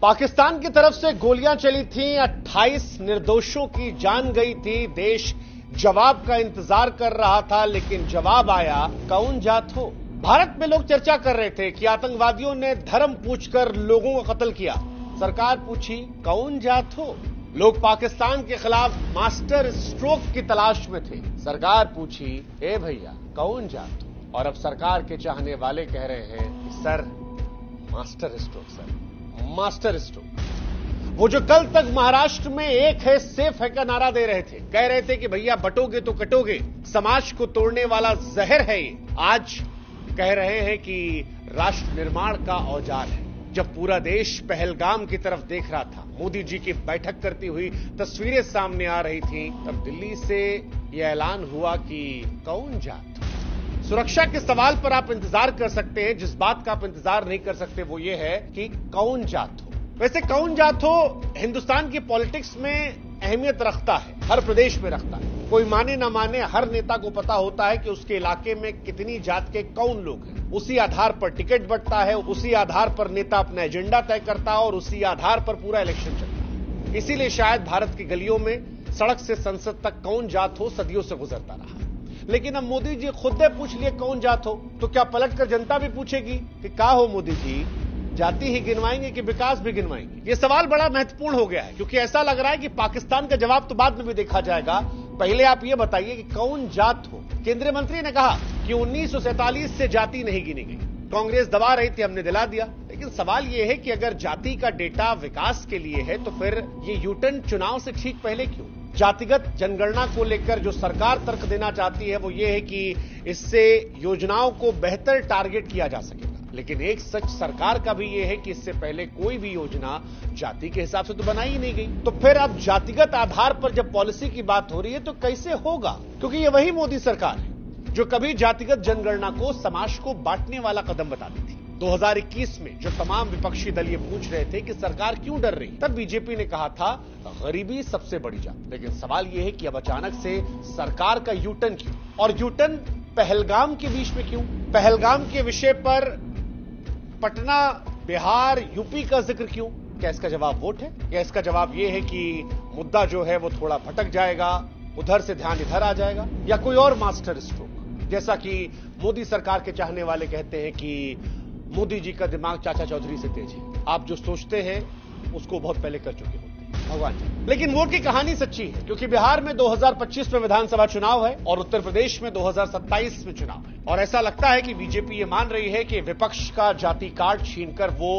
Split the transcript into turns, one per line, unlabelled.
पाकिस्तान की तरफ से गोलियां चली थीं, 28 निर्दोषों की जान गई थी। देश जवाब का इंतजार कर रहा था, लेकिन जवाब आया कौन जात हो। भारत में लोग चर्चा कर रहे थे कि आतंकवादियों ने धर्म पूछकर लोगों को कत्ल किया। सरकार पूछी कौन जात हो। लोग पाकिस्तान के खिलाफ मास्टर स्ट्रोक की तलाश में थे। सरकार पूछी ए भैया कौन जात हो। और अब सरकार के चाहने वाले कह रहे हैं कि sir master stroke, sir master stroke. वो जो कल तक महाराष्ट्र में एक है सेफ है का नारा दे रहे थे, कह रहे थे कि भैया बटोगे तो कटोगे, समाज को तोड़ने वाला जहर है ये, आज कह रहे हैं कि राष्ट्र निर्माण का औजार है। जब पूरा देश पहलगाम की तरफ देख रहा था, मोदी जी की बैठक करती हुई तस्वीरें सामने आ रही थी, तब दिल्ली से यह ऐलान हुआ कि कौन जात। सुरक्षा के सवाल पर आप इंतजार कर सकते हैं, जिस बात का आप इंतजार नहीं कर सकते वो ये है कि कौन जात हो। वैसे कौन जात हो हिंदुस्तान की पॉलिटिक्स में अहमियत रखता है, हर प्रदेश में रखता है। कोई माने ना माने, हर नेता को पता होता है कि उसके इलाके में कितनी जात के कौन लोग हैं। उसी आधार पर टिकट बंटता है, उसी आधार पर नेता अपना एजेंडा तय करता है और उसी आधार पर पूरा इलेक्शन चलता है। इसीलिए शायद भारत की गलियों में सड़क से संसद तक कौन जात हो सदियों से गुजरता रहा। लेकिन अब मोदी जी खुद ने पूछ लिए कौन जात हो, तो क्या पलटकर जनता भी पूछेगी कि क्या हो मोदी जी, जाति ही गिनवाएंगे कि विकास भी गिनवाएंगे। यह सवाल बड़ा महत्वपूर्ण हो गया है, क्योंकि ऐसा लग रहा है कि पाकिस्तान का जवाब तो बाद में भी देखा जाएगा। पहले आप यह बताइए कि कौन जात हो। केंद्रीय मंत्री ने कहा कि 1947 से जाति नहीं गिनी गई। कांग्रेस दबा रही थी, हमने दिला दिया। लेकिन सवाल यह है कि अगर जाति का डेटा विकास के लिए है, तो फिर ये यूटर्न चुनाव से ठीक पहले क्यों। जातिगत जनगणना को लेकर जो सरकार तर्क देना चाहती है वो ये है कि इससे योजनाओं को बेहतर टारगेट किया जा सकेगा। लेकिन एक सच सरकार का भी ये है कि इससे पहले कोई भी योजना जाति के हिसाब से तो बनाई ही नहीं गई। तो फिर अब जातिगत आधार पर जब पॉलिसी की बात हो रही है तो कैसे होगा, क्योंकि ये वही मोदी सरकार है जो कभी जातिगत जनगणना को समाज को बांटने वाला कदम बताती थी। 2021 में जो तमाम विपक्षी दल ये पूछ रहे थे कि सरकार क्यों डर रही, तब बीजेपी ने कहा था गरीबी सबसे बड़ी जात। लेकिन सवाल यह है कि अब अचानक से सरकार का यूटर्न क्यों, और यूटर्न पहलगाम के बीच में क्यों। पहलगाम के विषय पर पटना, बिहार, यूपी का जिक्र क्यों। क्या इसका जवाब वोट है, या इसका जवाब यह है कि मुद्दा जो है वो थोड़ा भटक जाएगा, उधर से ध्यान इधर आ जाएगा, या कोई और मास्टर स्ट्रोक। जैसा कि मोदी सरकार के चाहने वाले कहते हैं कि मोदी जी का दिमाग चाचा चौधरी से तेज है, आप जो सोचते हैं उसको बहुत पहले कर चुके होते हैं, भगवान जी। लेकिन वोट की कहानी सच्ची है, क्योंकि बिहार में 2025 में विधानसभा चुनाव है और उत्तर प्रदेश में 2027 में चुनाव है। और ऐसा लगता है कि बीजेपी ये मान रही है कि विपक्ष का जाति कार्ड छीनकर वो